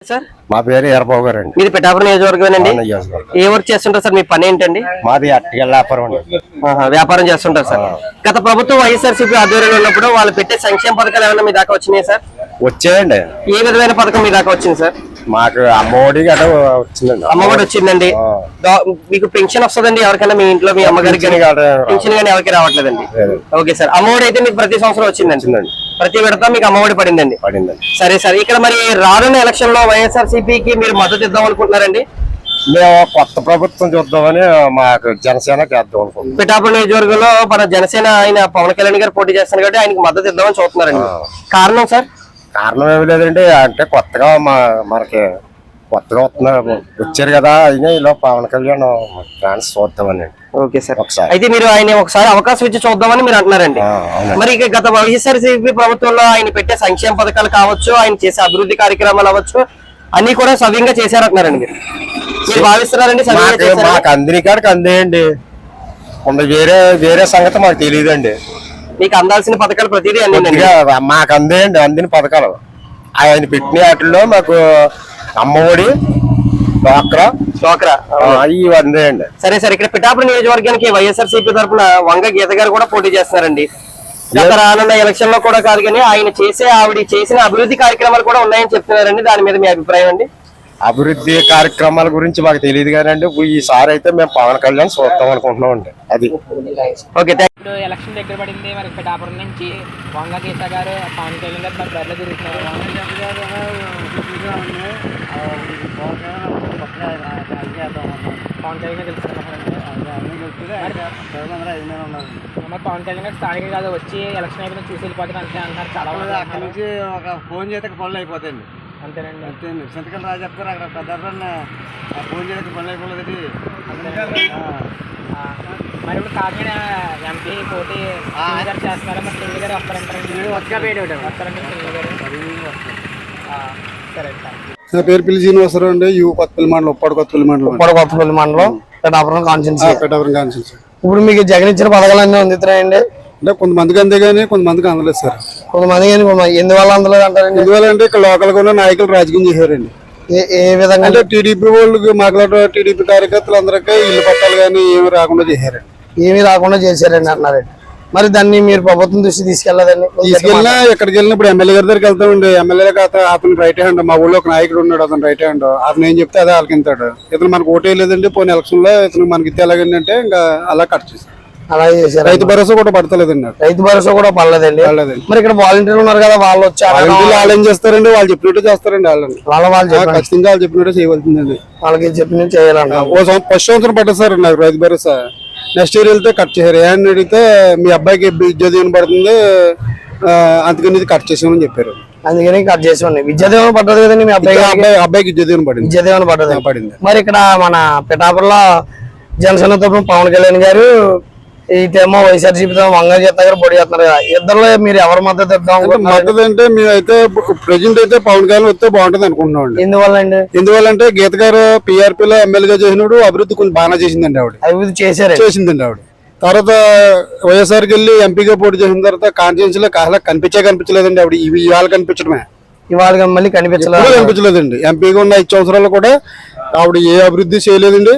Sir మా పేరు ఎర్రబాబు గారు అండి. మీది పిఠాపురం నియోజకవర్గమేనండి. ఏ వర్క్ చేస్తుంటారు సార్? మీ పని ఏంటండి? మాది అట్టికల్ వ్యాపారం అండి. వ్యాపారం చేస్తుంటారు సార్. గత ప్రభుత్వం వైఎస్ఆర్సీపీ ఆధ్వర్యంలో ఉన్నప్పుడు వాళ్ళు పెట్టే సంక్షేమ పథకాలు ఏమైనా మీ దాకా వచ్చినాయి సార్? వచ్చాయండి. ఏ విధమైన పథకం మీ దాకా వచ్చింది సార్? మాకు అమ్మఒడి గట్రా వచ్చిందండి. అమ్మఒడి వచ్చిందండి. మీకు పెన్షన్ వస్తుందండి ఎవరికైనా? మీ ఇంట్లో మీ అమ్మగారికి పెన్షన్ కానీ ఎవరికి రావట్లేదండి. Okay sir. అమ్మఒడి అయితే మీకు ప్రతి సంవత్సరం వచ్చిందండి. ప్రతి విడత మీకు అమ్మఒడి పడిందండి. సరే సార్, ఇక్కడ మరి రానున్న ఎలక్షన్ లో వైఎస్ఆర్సీపీకి మీరు మద్దతు ఇద్దాం అనుకుంటున్నారండి? మేము కొత్త ప్రభుత్వం చూద్దామని మాకు జనసేన చేద్దాం అనుకుంటున్నాం. పిఠాపురం నియోజకవర్గంలో మన జనసేన ఆయన పవన్ కళ్యాణ్ గారు పోటీ చేస్తున్నారు కాబట్టి ఆయనకి మద్దతు ఇద్దామని చూస్తున్నారండి. కారణం సార్? కారణం ఏమి లేదండి, అంటే కొత్తగా మనకి కొత్తగా వచ్చారు కదా, అయినా ఇలా పవన్ కళ్యాణ్ ఛాన్స్ చూద్దామని. Okay sir. అయితే మీరు ఆయన ఒకసారి అవకాశం ఇచ్చి చూద్దామని మీరు అంటున్నారండి. మరి గత వైఎస్ఆర్సీపీ ప్రభుత్వంలో ఆయన పెట్టే సంక్షేమ పథకాలు కావచ్చు, ఆయన చేసే అభివృద్ధి కార్యక్రమాలు అవ్వచ్చు, అన్ని కూడా సవ్యంగా చేశారంటున్నారండి. మీరు భావిస్తున్నారండి? మాకు అందిన కాడికి అందేయండి, వేరే సంగతి మాకు తెలియదండి. మీకు అందాల్సిన పథకాలు ప్రతిదీ అందిందండి. మాకు అందేయండి, అందిన పథకాలు ఆయన పెట్టిన వాటిల్లో మాకు అమ్మఒడి, డ్వాక్రా ఇవి అందేయండి. సరే సార్, ఇక్కడ పిఠాపురం నియోజకవర్గానికి వైఎస్ఆర్సీపీ తరఫున వంగ గీత గారు కూడా పోటీ చేస్తున్నారండి. గత రానున్న ఎలక్షన్ లో కూడా కాదు కానీ ఆవిడ చేసిన అభివృద్ధి కార్యక్రమాలు కూడా ఉన్నాయని చెప్తున్నారండి. దాని మీద మీ అభిప్రాయం అండి? అభివృద్ధి కార్యక్రమాల గురించి మాకు తెలియదు కానీ ఈసారి అయితే మేము పవన్ కళ్యాణ్ చూద్దాం అనుకుంటున్నాం అండి. అది ఓకే. ఇప్పుడు ఎలక్షన్ దగ్గర పడింది, మరి పిఠాపురం నుంచి వంగ గీత గారు పవన్ కళ్యాణ్ గారు మరి బరిలో తిరుగుతున్నారు. పవన్ కళ్యాణ్ తెలుస్తున్నారు. మరి పవన్ కళ్యాణ్ గారు స్థానిక కాదు, వచ్చి ఎలక్షన్ అయిపోయిన చూసి వెళ్ళిపోతారు అంతే అంటారు. చాలా అక్కడ నుంచి ఒక ఫోన్ చేస్తే పనులు అయిపోతాయండి. అంతేనండి. అంతేండి. చింతకల్ రాజు చెప్తారు అక్కడ పెద్ద ఫోన్ చేస్తే పనులు అయిపోలేదండి. మరి ఇప్పుడు కాకినాడ ఎంపీ పోటీ గారు చేస్తున్నారు, మరి సింగ్ గారు వస్తారంటారండి? వస్తారండి సింగ్ గారు. సరే సార్. నా పేరు పిల్లి శ్రీనివాసరావు అండి. కొత్తపల్లి మండలం, ఉప్పాడు కొత్తపల్లి మండలం, పిఠాపురం కాన్స్టిట్యున్సీ. ఇప్పుడు మీకు జగన్ ఇచ్చిన పథకాలు అన్నీ అందుతున్నాయండి? అంటే కొంతమందికి అందే కానీ కొంతమందికి అందలేదు సార్. కొంతమంది ఎందువల్ల అందలేదు అంటారండి? ఎందువల్ల అంటే ఇక్కడ లోకల్ గా ఉన్న నాయకులు రాజకీయం చేశారండి. ఏ విధంగా అంటే టీడీపీ వాళ్ళకి మాట్లాడే టీడీపీ కార్యకర్తలు అందరికీ ఇల్లు పట్టాలు కానీ ఏమి రాకుండా చేశారండి. ఏమీ రాకుండా చేశారండి అంటున్నారండి. మరి దాన్ని మీరు ప్రభుత్వం దృష్టి తీసుకెళ్లదండి? తీసుకెళ్ళినా ఎక్కడికి వెళ్ళినా ఇప్పుడు ఎమ్మెల్యే గారి దగ్గరికి వెళ్తామండి. ఎమ్మెల్యే అతను రైట్ హ్యాండ్, మా ఊళ్ళో ఒక నాయకుడు ఉన్నాడు, అతను రైట్ హ్యాండ్. అతను ఏం చెప్తే అదే ఆలకింతాడు. ఇతను మనకు ఓటే లేదండి, పోయిన ఎలక్షన్ లో ఇతను మనకి ఇస్తే ఎలాగంటే ఇంకా అలా కట్ చేశారు. అలాగే చేశారు. రైతు భరోసా కూడా పడతలేదండి. రైతు భరోసా కూడా పడలేదండి. మరి ఇక్కడ వాలంటీర్లు ఉన్నారు కదా, వాళ్ళు వచ్చారు. వాళ్ళు ఏం చేస్తారండి, వాళ్ళు చెప్పినట్టు చేస్తారండి. వాళ్ళు ఖచ్చితంగా వాళ్ళు చెప్పినట్టు చేయవలసిందండి. వాళ్ళకి చెప్పినట్టు చేయాలంట. ఫస్ట్ సంవత్సరం పడ్డది సార్ నాకు రైతు భరోసా. నెక్స్ట్ ఇయర్ వెళ్తే కట్ చేశారు. ఏమని అడిగితే మీ అబ్బాయికి విద్యా దీవెన పడుతుంది, అందుకని ఇది కట్ చేసామని చెప్పారు. అందుకని కట్ చేసామండి. విద్యా దీవెన పడ్డది కదండి మీ అబ్బాయికి విద్యా దీవెన పడింది. విద్యా దీవెన పడింది. మరి ఇక్కడ మన పిఠాపురంలో జనసేన తరఫున పవన్ కళ్యాణ్ గారు, ఇటేమో వైఎస్ఆర్సీపీతో వంగ గీత గారు పోటీ చేస్తున్నారు కదా, ఇద్దరులో మీరు ఎవరి మద్దతు ఇద్దాం? మద్దతు అంటే మేమైతే ప్రెసిడెంట్ అయితే పవన్ కళ్యాణ్ వస్తే బాగుంటుంది అనుకుంటున్నాం అండి. ఎందువల్లంటే గీత గారు పిఆర్పీలో ఎమ్మెల్యేగా చేసినప్పుడు అభివృద్ధి కొంచెం బాగా చేసిందండి. అభివృద్ధి చేసిందండి ఆవిడ. తర్వాత వైఎస్ఆర్కి వెళ్ళి ఎంపీగా పోటీ చేసిన తర్వాత కాన్స్టిట్యున్సీ లో కనిపించలేదండి ఆవిడ. ఇవాళ కనిపించడమే, ఇవాళ మళ్ళీ కనిపించలేదండి. ఎంపీగా ఉన్న 5 సంవత్సరాలు కూడా ఆవిడ ఏ అభివృద్ధి చేయలేదండి.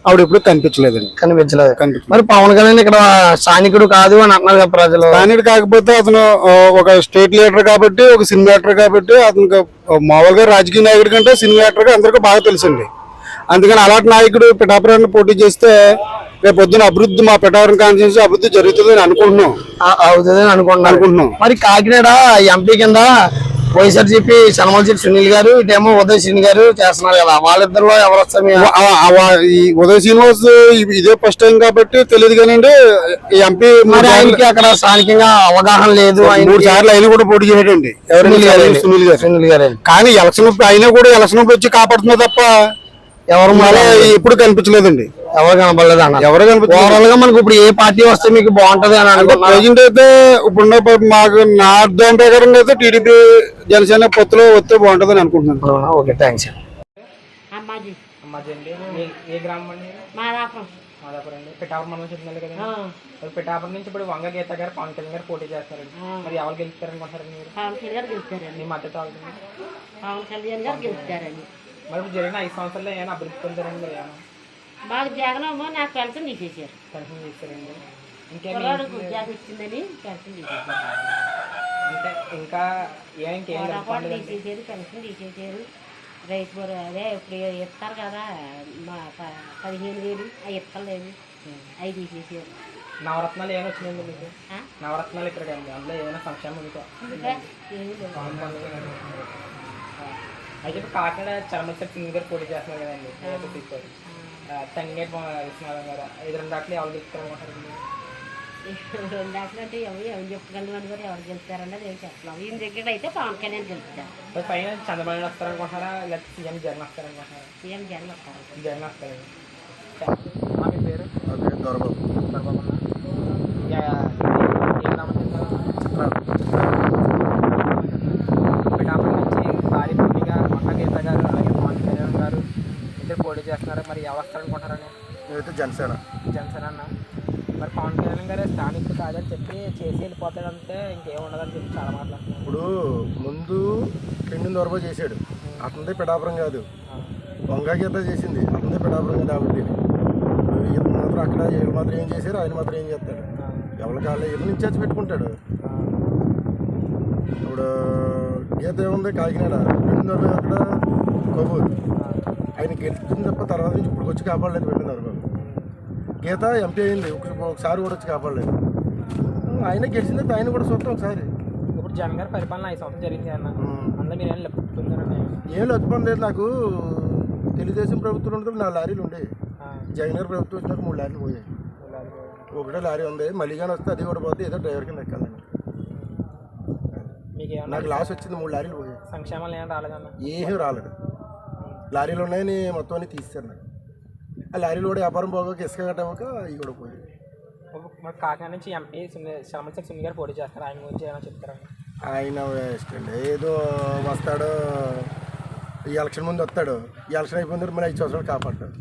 ఆవిడ ఎప్పుడు కనిపించలేదు. మరి పవన్ కళ్యాణ్ ఇక్కడ స్థానికుడు కాదు అని అంటున్నారు కదా ప్రజలు. స్థానికుడు కాకపోతే అతను ఒక స్టేట్ లీడర్ కాబట్టి, ఒక సినిమా యాక్టర్ కాబట్టి, అతనికి మామూలుగా రాజకీయ నాయకుడి కంటే సినిమా యాక్టర్ గా అందరికీ బాగా తెలుసండి. అందుకని అలాంటి నాయకుడు పిఠాపురాన్ని పోటీ చేస్తే రేపు పొద్దున అభివృద్ధి, మా పిఠాపురం కాన్స్టిట్యున్సీ అభివృద్ధి జరుగుతుందని అనుకుంటున్నాం. మరి కాకినాడ ఎంపీ కింద వైఎస్ఆర్సీపీ సనమలశెట్టి సునీల్ గారు, ఇటేమో ఉదయ్ శ్రీని గారు చేస్తున్నారు కదా, వాళ్ళిద్దరిలో ఎవరు వస్తారు? ఉదయ్ శ్రీనివాస్ ఇదే ఫస్ట్ టైం కాబట్టి తెలియదు కానండి. ఎంపీ ఆయనకి అక్కడ స్థానికంగా అవగాహన లేదు. 3 సార్లు అయినా కూడా పోటీ చేయడండి సునీల్ గారు. కానీ ఎలక్షన్ అయినా కూడా ఎలక్షన్ వచ్చి కాపాడుతున్నా తప్ప ఎవరు మళ్ళీ ఎప్పుడు కనిపించలేదండి. ఎవరు కనపడలేదు అన్న. ఓవరాల్ గా మనకు ఇప్పుడు ఏ పార్టీ వస్తే మీకు బాగుంటది అని అనుకుంటున్నా? ప్రెజెంట్ అయితే ఇప్పుడు మాకు నా అర్థం ప్రకారం అయితే టీడీపీ జనసేన పొత్తులో వస్తే బాగుంటది అని అనుకుంటున్నాను. Okay, thanks. ఏ గ్రామం అండి? మాదాపురం అండి. పిఠాపురం మనం చెప్తున్నారు కదా. మరి పిఠాపురం నుంచి ఇప్పుడు వంగ గీత గారు, పవన్ కళ్యాణ్ గారు పోటీ చేస్తారండి. మరి ఎవరు గెలుస్తారనుకుంటారు మీరు? పవన్ కళ్యాణ్ గారు గెలుస్తారండి. మీ మద్దతు అవుతుంది. పవన్ కళ్యాణ్ గారు గెలుస్తారండి. మరి ఇప్పుడు జరిగిన 5 సంవత్సరాల్లో ఏమైనా అభివృద్ధి పొందారండి? మీరు ఏమైనా మాకు జగనమ్మ నాకు పెన్షన్ తీసేసారు. పెన్షన్ చేస్తారండి. ఇంకేం కుర్రాడికి ఉద్యోగం ఇచ్చిందని పెన్షన్ తీసేసారు. అంటే ఇంకా ఇంకేం పొరపాటు తీసేసారు, పెన్షన్ తీసేసారు. రైతు అదే ఇప్పుడు ఇస్తారు కదా మా 15,000 అవి ఇస్తలేదు, అవి తీసేసారు. నవరత్నాలు ఏమైనా వచ్చినాయండి మీకు? నవరత్నాలు ఇక్కడ అండి, అందులో ఏమైనా సంక్షేమం మీకు? ఇంకా ఏమీ లేదు. అయితే ఇప్పుడు కాకినాడ చర్మశెట్టి సింగ్ గారు పోటీ చేస్తున్నారు కదండి. తంగేటి విశ్వనాథం గారు. ఇది 2 దాంట్లో ఎవరు గెలుస్తారనుకుంటారు? 2 దాంట్లో అంటే ఎవరు చెప్పగలరు అని కూడా ఎవరు గెలుస్తారన్నది ఏం చెప్పలేము. ఈయన దగ్గర అయితే పవన్ కళ్యాణ్ గెలుస్తారు. మరి పైన చంద్రబాబు నాయుడు వస్తారనుకుంటారా, లేకపోతే సీఎం జగన్ వస్తారనుకుంటారా? సీఎం జగన్ వస్తారు. జగన్ వస్తారండి. మీ పేరు? దొరబాబు. దొరబాబు అన్న. పిఠాపురం నుంచి భారీ పోటీగా వంగ గీత గారు అలాగే పవన్ కళ్యాణ్ గారు ఇద్దరు పోటీ చేస్తున్నారు. మరి ఎవరు వస్తారనుకుంటారని? అయితే జనసేన. జనసేన అన్న. మరి పవన్ కళ్యాణ్ గారు స్థానికులు కాదని చెప్పి చేసి వెళ్ళిపోతాడంటే ఇంకేం ఉండదని చెప్పి చాలా మాట్లాడుతున్నారు. ఇప్పుడు ముందు కిండి దొరబాబు చేశాడు, అతనిదే పిఠాపురం కాదు. వంగ గీత చేసింది, అతనిదే పిఠాపురం కాదు. ఆవిడ ఇతను మాత్రం అక్కడ వీళ్ళు మాత్రం ఏం చేశారు, ఆయన మాత్రం ఏం చేస్తాడు? ఎవరి కాళ్ళు ఇతను ఇన్ఛార్జ్ పెట్టుకుంటాడు. ఇప్పుడు గీత ఏముంది కాకినాడ, కిండి దొరబాబు అక్కడ కొవ్వూరు. ఆయన గెలిచింది తప్ప తర్వాత నుంచి ఇప్పుడు వచ్చి కాపాడలేదు కిండి దొరబాబు. గీత ఎంపీ అయింది, ఒకసారి కూడా వచ్చి కాపాడలేదు. ఆయన గెలిచింది, ఆయన కూడా చూస్తాం ఒకసారి. ఇప్పుడు జగన్ గారి పరిపాలన 5 సంవత్సరాలు జరిగింది అన్న, అందులో మీరు ఏం లెప్పుకుంటారండి? ఏం లెప్పం లేదు. నాకు తెలుగుదేశం ప్రభుత్వం ఉన్నప్పుడు 4 లారీలు ఉండేవి. జగన్ గారి ప్రభుత్వం వచ్చినాక 3 లారీలు పోయాయి. ఒకటే లారీ ఉంది, మళ్ళీ కానీ వస్తే అది కూడా పోతే ఏదో డ్రైవర్ కింద ఎక్కాలని. మీకు ఏమన్నా నాకు లాస్ వచ్చింది, 3 లారీలు పోయాయి. సంక్షేమాలు ఏమైనా రాలేదన్న? ఏమీ రాలేదు. లారీలు ఉన్నాయని మొత్తం అన్ని తీస్తారు నాకు. ఆ లారీలు కూడా వ్యాపారం పోగాక ఇసుక కట్టక ఇవి కూడా పోయాయి. మరి కాకినాడ నుంచి ఎంపీ చర్మశెట్టి సింగ్ గారు పోటీ చేస్తారు, ఆయన గురించి ఏమైనా చెప్తారండి? ఆయన వేస్ట్ అండి. ఏదో వస్తాడు, ఈ ఎలక్షన్ ముందు వస్తాడు, ఈ ఎలక్షన్ అయిపోయిన తర్వాత మళ్ళీ 5 సంవత్సరాలు కాపాడతాడు.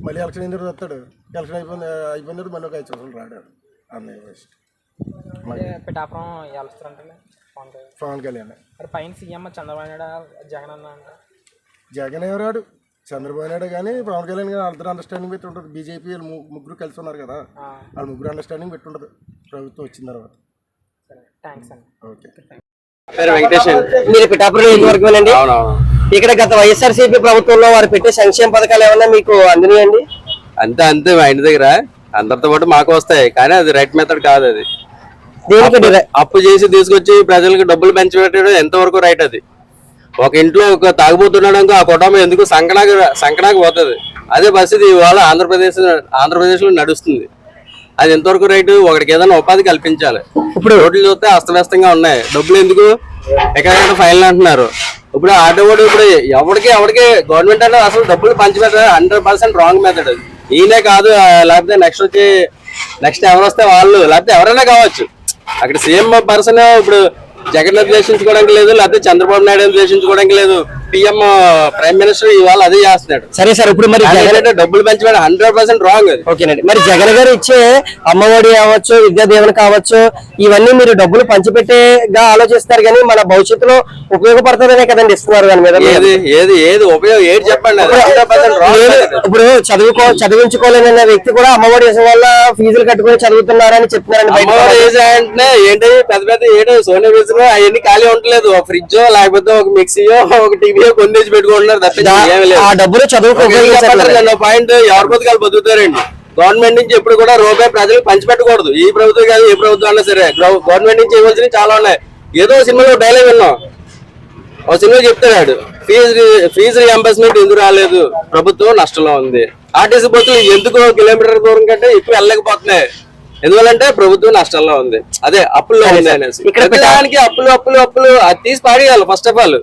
మళ్ళీ ఎలక్షన్ అయిన తర్వాత వస్తాడు, ఎలక్షన్ అయిపోయిన తర్వాత మళ్ళీ ఒక 5 సంవత్సరాలు రాడాడు. అన్నయ్య వేస్ట్. పిఠాపురం వస్తారంటే పవన్ కళ్యాణ్. మరి పైన సీఎం చంద్రబాబు నాయుడు, జగన్ అన్న అంట. జగన్ ఎవరాడు, చంద్రబాబు నాయుడు కానీ పవన్ కళ్యాణ్ కానీ అందరూ అండర్స్టాండింగ్ పెట్టి ఉంటుంది. బీజేపీ ముగ్గురు కలిసి ఉన్నారు కదా, వాళ్ళు ముగ్గురు అండర్స్టాండింగ్ పెట్టి ఉంటుంది ప్రభుత్వం వచ్చిన తర్వాత. థ్యాంక్స్ అండి. ఓకే. మీరు పిఠాపురం నియోజకవర్గమేనండి. ఇక్కడ గత వైఎస్ఆర్సీపీ ప్రభుత్వంలో వారు పెట్టే సంక్షేమ పథకాలు ఏమన్నా మీకు అందినాయండి? అంతే అంతే, మా ఇంటి దగ్గర అందరితో పాటు మాకు వస్తాయి, కానీ అది రైట్ మెథడ్ కాదు. అది అప్పు చేసి తీసుకొచ్చి ప్రజలకు డబ్బులు పంచి పెట్టడం ఎంతవరకు రైట్? అది ఒక ఇంట్లో ఒక తాగుబోతున్నాడు, ఆ కుటుంబం ఎందుకు సంకనాకి పోతుంది. అదే పరిస్థితి ఇవాళ ఆంధ్రప్రదేశ్లో నడుస్తుంది. అది ఎంతవరకు రైట్? ఒకడికి ఏదైనా ఉపాధి కల్పించాలి. ఇప్పుడు రోడ్లు చూస్తే అస్తవ్యస్తంగా ఉన్నాయి, డబ్బులు ఎందుకు ఎక్కడెక్కడ ఫైల్ అంటున్నారు. ఇప్పుడు ఆటో కూడా ఇప్పుడు ఎవరికి గవర్నమెంట్ అంటే అసలు డబ్బులు పంచిపెట్టాలి 100% రాంగ్ మెథడ్. అది ఈయనే కాదు, లేకపోతే నెక్స్ట్ ఎవరు వస్తే వాళ్ళు, లేకపోతే ఎవరైనా కావచ్చు. అక్కడ సీఎం పర్సన్ ఇప్పుడు జగన్ ద్వేషించుకోవడానికి లేదు, లేకపోతే చంద్రబాబు నాయుడు ద్వేషించుకోవడానికి లేదు. పిఎం ప్రైమ్ మినిస్టర్ ఇవాళ అదే చేస్తున్నాడు. సరే సార్, ఇప్పుడు మరి డబ్బులు పెంచడం 100% రాంగ్. అది ఓకేనండి. మరి జగన్ గారు ఇచ్చే అమ్మఒడి కావచ్చు, విద్యా దీవెన కావచ్చు, ఇవన్నీ మీరు డబ్బులు పంచిపెట్టేగా ఆలోచిస్తారు, కానీ మన భవిష్యత్తులో ఉపయోగపడుతుందనే కదండి ఇస్తున్నారు. దాని మీద ఏది ఉపయోగం ఏది చెప్పండి? ఇప్పుడు చదివించుకోలేని వ్యక్తి కూడా అమ్మఒడి వల్ల ఫీజులు కట్టుకుని చదువుతున్నారని చెప్తున్నారండి. అంటే ఏంటి పెద్ద పెద్ద ఏంటో సోనియా విజన్ అవన్నీ ఖాళీ ఉండలేదు. ఒక ఫ్రిడ్జ్ లేకపోతే ఒక మిక్సీయో ఒక టీవీయో కొనేసి పెట్టుకుంటున్నారు తప్ప ఆ డబ్బులు చదువుకో పాయింట్. ఎవరి బతుకాలు బతుకుతారండి. గవర్నమెంట్ నుంచి ఎప్పుడు కూడా రూపాయి ప్రజలకు పంచిపెట్టకూడదు. ఈ ప్రభుత్వం కాదు, ఏ ప్రభుత్వం అన్నా సరే గవర్నమెంట్ నుంచి ఇవ్వాల్సినవి చాలా ఉన్నాయి. ఏదో సినిమాలో డైలాగ్ విన్నాం, ఒక సినిమా చెప్తాడు, ఫీజు రీఎంబర్స్మెంట్ ఎందుకు రాలేదు, ప్రభుత్వం నష్టంలో ఉంది. ఆర్టీసీ బస్సులు ఎందుకు కిలోమీటర్ దూరం కంటే ఎక్కువ వెళ్ళలేకపోతున్నాయి, ఎందువల్లంటే ప్రభుత్వం నష్టంలో ఉంది, అదే అప్పుల్లో ఉంది అనేసి. దానికి అప్పులు అది తీసి పాడేయాలి ఫస్ట్ ఆఫ్ ఆల్.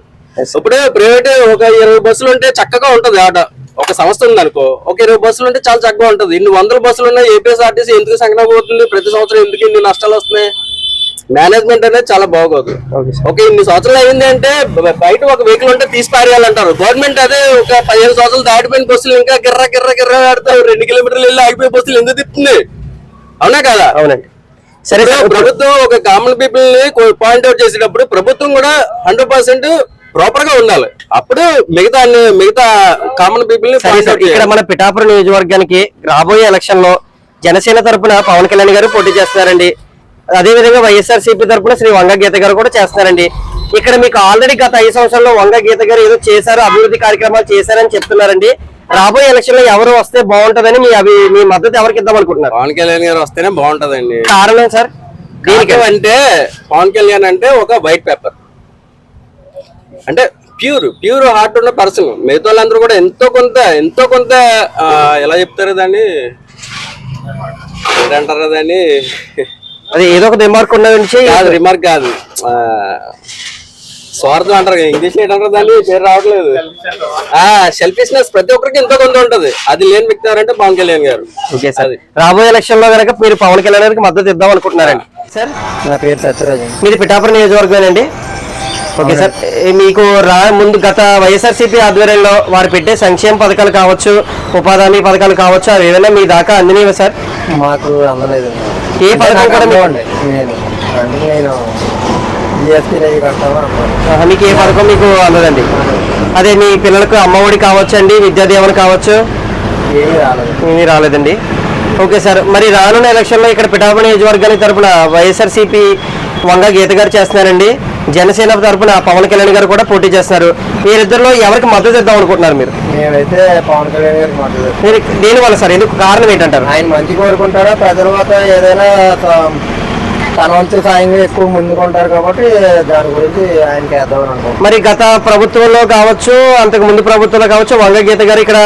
ఇప్పుడు ప్రైవేట్ ఒక 20 బస్సులు ఉంటే చక్కగా ఉంటది. ఆట ఒక సంస్థ ఉంది అనుకో, ఒక 20 బస్సులు ఉంటే చాలా చక్కగా ఉంటది. ఇన్ని 100 బస్సులు ఉన్నాయి, ఏపీఎస్ఆర్టీసీ ఎందుకు సంకనాపోతుంది? ప్రతి సంవత్సరం ఎందుకు ఇన్ని నష్టాలు వస్తున్నాయి? మేనేజ్మెంట్ అనేది చాలా బాగోదు. ఓకే, ఇన్ని సంవత్సరాలు అయింది అంటే బయట ఒక వెహికల్ ఉంటే తీసి పారేయాలంటారు. గవర్నమెంట్ అదే ఒక 15 సంవత్సరాలు దాటిపోయిన బస్సులు ఇంకా గిర్ర ఆడతారు. 2 కిలోమీటర్లు వెళ్ళి ఆగిపోయే బస్సులు ఎందుకు తిప్పుతుంది? అవునా కదా? అవునండి. సరే సార్, ప్రభుత్వం ఒక కామన్ పీపుల్ ని పాయింట్అవుట్ చేసేటప్పుడు ప్రభుత్వం కూడా 100% ప్రాపర్ గా ఉండాలి. అప్పుడు మిగతా కామన్ పీపుల్ ని సరే సార్, ఇక్కడ మన పిఠాపురం నియోజకవర్గానికి రాబోయే ఎలక్షన్ లో జనసేన తరపున పవన్ కళ్యాణ్ గారు పోటీ చేస్తున్నారండి. అదే విధంగా వైఎస్ఆర్సీపీ తరపున శ్రీ వంగ గీత గారు కూడా చేస్తున్నారండి. ఇక్కడ మీకు ఆల్రెడీ గత 5 సంవత్సరాల్లో వంగ గీత గారు ఏదో చేశారు, అభివృద్ధి కార్యక్రమాలు చేశారని చెప్తున్నారండి. రాబోయే ఎలక్షన్ లో ఎవరు వస్తే బాగుంటదని మీ మద్దతు ఎవరికి ఇద్దాం అనుకుంటున్నారు? పవన్ కళ్యాణ్ గారు వస్తేనే బాగుంటదండి. కారణం సార్ దీనికి అంటే పవన్ కళ్యాణ్ అంటే ఒక వైట్ పేపర్, అంటే ప్యూర్ హార్ట్ ఉన్న పర్సన్. మిగతా వాళ్ళందరూ కూడా ఎంతో కొంత ఎలా చెప్తారు దాన్ని, ఏంటంటారు దాన్ని, అది ఏదో ఒక రిమార్క్ ఉన్నది కాదు, రిమార్క్ కాదు, స్వార్థం అంటారు, ఇంగ్లీష్ ఏంటంటారు దాన్ని, పేరు రావట్లేదు. సెల్ఫిష్నెస్ ప్రతి ఒక్కరికి ఎంతో కొంత ఉంటది. అది లేని వ్యక్తి ఎవరంటే పవన్ కళ్యాణ్ గారు. ఓకే సార్, రాబోయే ఎలక్షన్ లో కనుక మీరు పవన్ కళ్యాణ్ గారికి మద్దతు ఇద్దాం అనుకుంటున్నారండి. సార్ నా పేరు సత్యరాజు. మీది పిఠాపురం నియోజకవర్గమేనండి? ఓకే సార్, మీకు ముందు గత వైఎస్ఆర్సీపీ ఆధ్వర్యంలో వారు పెట్టే సంక్షేమ పథకాలు కావచ్చు, ఉపాధి హామీ పథకాలు కావచ్చు, అవి ఏదైనా మీ దాకా అందినవా సార్? మాకు అందలేదు. ఏ పథకం కూడా నేను జిఎస్టీ కడతామా? మీకు ఏ పథకం మీకు అందదండి? అదే మీ పిల్లలకు అమ్మఒడి కావచ్చండి, విద్యాదీవన కావచ్చు, ఏమీ రాలేదండి. ఓకే సార్, మరి రానున్న ఎలక్షన్లో ఇక్కడ పిఠాపురం నియోజకవర్గానికి తరపున వైఎస్ఆర్సీపీ వంగ గీత గారు చేస్తున్నారండి, జనసేన తరపున పవన్ కళ్యాణ్ గారు కూడా పోటీ చేస్తున్నారు. వీరిద్దరిలో ఎవరికి మద్దతు ఇద్దాం అనుకుంటున్నారు మీరు? మేమైతే పవన్ కళ్యాణ్ గారికి మద్దతు. మీరు దేనివల్ల సార్? ఎందుకు, కారణం ఏంటంటారు? ఆయన మంచి కోరుకుంటారా, ప్రజల వద్ద ఏదైనా తన వంతు సాయంగా ఎక్కువ ముందుకుంటారు కాబట్టి దాని గురించి ఆయనకి వేద్దామని అనుకుంటున్నాం. మరి గత ప్రభుత్వంలో కావచ్చు, అంతకు ముందు ప్రభుత్వంలో కావచ్చు, వంగ గీత గారు ఇక్కడ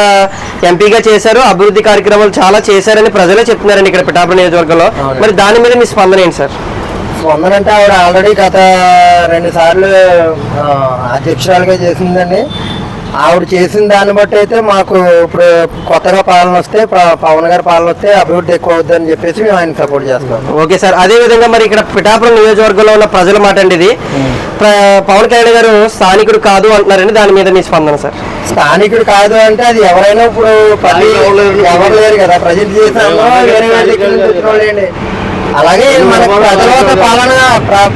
ఎంపీగా చేశారు, అభివృద్ధి కార్యక్రమాలు చాలా చేశారని ప్రజలే చెప్తున్నారండి ఇక్కడ పిఠాపురం నియోజకవర్గంలో. మరి దాని మీద మీ స్పందన ఏంటి సార్? స్పందన అంటే ఆవిడ ఆల్రెడీ గత 2 సార్లు అధ్యక్షురాలుగా చేసిందండి. ఆవిడ చేసిన దాన్ని బట్టి అయితే మాకు ఇప్పుడు కొత్తగా పాలన వస్తే, పవన్ గారి పాలన వస్తే అభివృద్ధి ఎక్కువ అవుతుంది అని చెప్పేసి మేము ఆయన సపోర్ట్ చేస్తాం. ఓకే సార్, అదే విధంగా మరి ఇక్కడ పిఠాపురం నియోజకవర్గంలో ఉన్న ప్రజల మాట అండి ఇది, పవన్ కళ్యాణ్ గారు స్థానికుడు కాదు అంటున్నారండి, దాని మీద మీ స్పందన సార్? స్థానికుడు కాదు అంటే అది ఎవరైనా ఇప్పుడు ఎవరు లేరు కదా, ప్రజలు చేసాము వేరే వాళ్ళండి. అలాగే మన ప్రజల వద్ద పాలన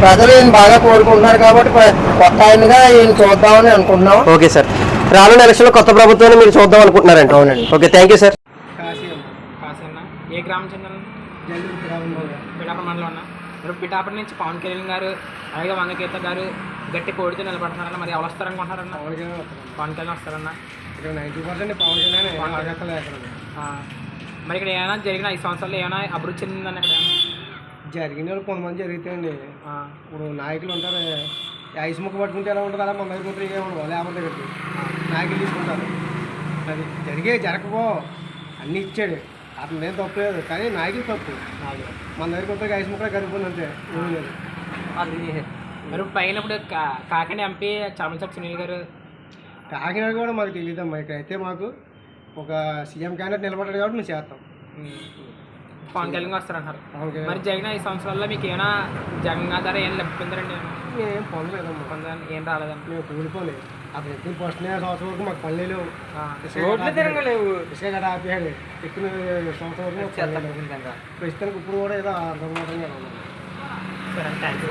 ప్రజలు ఈయన బాగా కోరుకుంటున్నారు కాబట్టి కొత్త ఆయనగా ఈయన చూద్దామని అనుకుంటున్నాం. ఓకే సార్, రానున్న ఎలక్షన్ లో కొత్త ప్రభుత్వాన్ని మీరు చూద్దాం అనుకుంటున్నారండి? అవునండి. Okay, thank you sir. కాసేనా ఏ గ్రామం చెందాను? పిఠాపురం మండలం అన్న. మరి పిఠాపురం నుంచి పవన్ కళ్యాణ్ గారు అలాగే వంగ గీత గారు గట్టి పోటీతో నిలబడుతున్నారన్న, మరి ఎవరు వస్తారనుకుంటున్నారన్న? పవన్ కళ్యాణ్ వస్తారన్న. 90% పవన్ కళ్యాణ్. మరి ఇక్కడ ఏమైనా జరిగిన 5 సంవత్సరాలు ఏమైనా అభివృద్ధి చెందిందని ఇక్కడ జరిగిన వాళ్ళు కొంతమంది జరుగుతాయండి. ఇప్పుడు నాయకులు ఉంటారు, ఐస్ ముక్క పట్టుకుంటే ఎలా ఉంటుంది, అలా మన దగ్గర పోతే ఏముండదు, లేబర్ దగ్గరికి నాయకులు తీసుకుంటారు. అది జరగపో అన్నీ ఇచ్చాడు, అతను ఏం తప్పు లేదు, కానీ నాయకులు తప్పు. మన దగ్గరికి పోతే ఐస్ ముక్క కరిగిపోయింది అంతే, ఏమీ లేదు. అది మరి పైన ఇప్పుడు కాకినాడ ఎంపీ చామలశెట్టి సునీల్ గారు. కాకినాడ కూడా మాకు తెలియదమ్మా. ఇక్కడైతే మాకు ఒక సీఎం క్యాండిడేట్ నిలబడ్డాడు కాబట్టి మేము చేస్తాం. పవన్ కళ్యాణ్ వస్తారంటారు. మరి జరిగిన 5 సంవత్సరాల్లో మీకు ఏమైనా జగన్ ద్వారా ఏం లభించారండి? ఏం పొందలేదమ్మా. పొందని ఏం రాలేదండి. మేము కూలిపోలేదు. అతను ఎక్కిన ఫస్ట్ సంవత్సరం వరకు మాకు పనులు లేవు, రోడ్లు తిరగలేవు, ఇసుక గడ ఆపేయాడు. ఎక్కిన సంవత్సరం వరకు ప్రస్తుతానికి ఇప్పుడు కూడా ఏదో అర్థం సరే, థ్యాంక్ యూ.